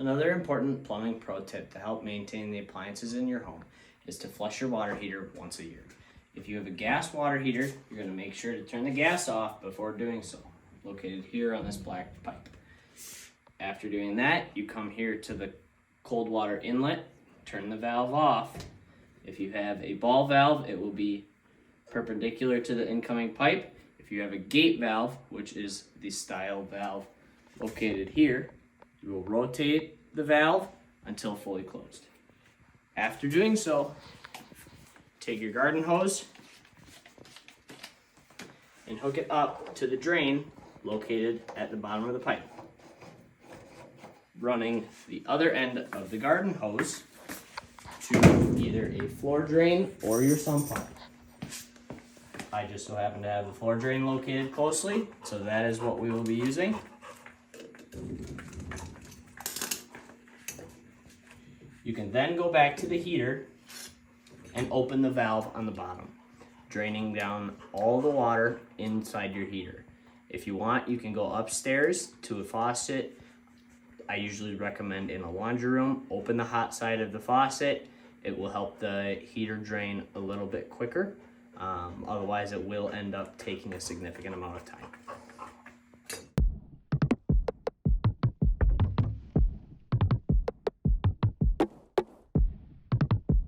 Another important plumbing pro tip to help maintain the appliances in your home is to flush your water heater once a year. If you have a gas water heater, you're going to make sure to turn the gas off before doing so, located here on this black pipe. After doing that, you come here to the cold water inlet, turn the valve off. If you have a ball valve, it will be perpendicular to the incoming pipe. If you have a gate valve, which is the style valve located here, you will rotate the valve until fully closed. After doing so, take your garden hose and hook it up to the drain located at the bottom of the pipe, running the other end of the garden hose to either a floor drain or your sump pump. I just so happen to have the floor drain located closely, so that is what we will be using. You can then go back to the heater and open the valve on the bottom, draining down all the water inside your heater. If you want, you can go upstairs to a faucet. I usually recommend in a laundry room, open the hot side of the faucet. It will help the heater drain a little bit quicker. Otherwise, it will end up taking a significant amount of time.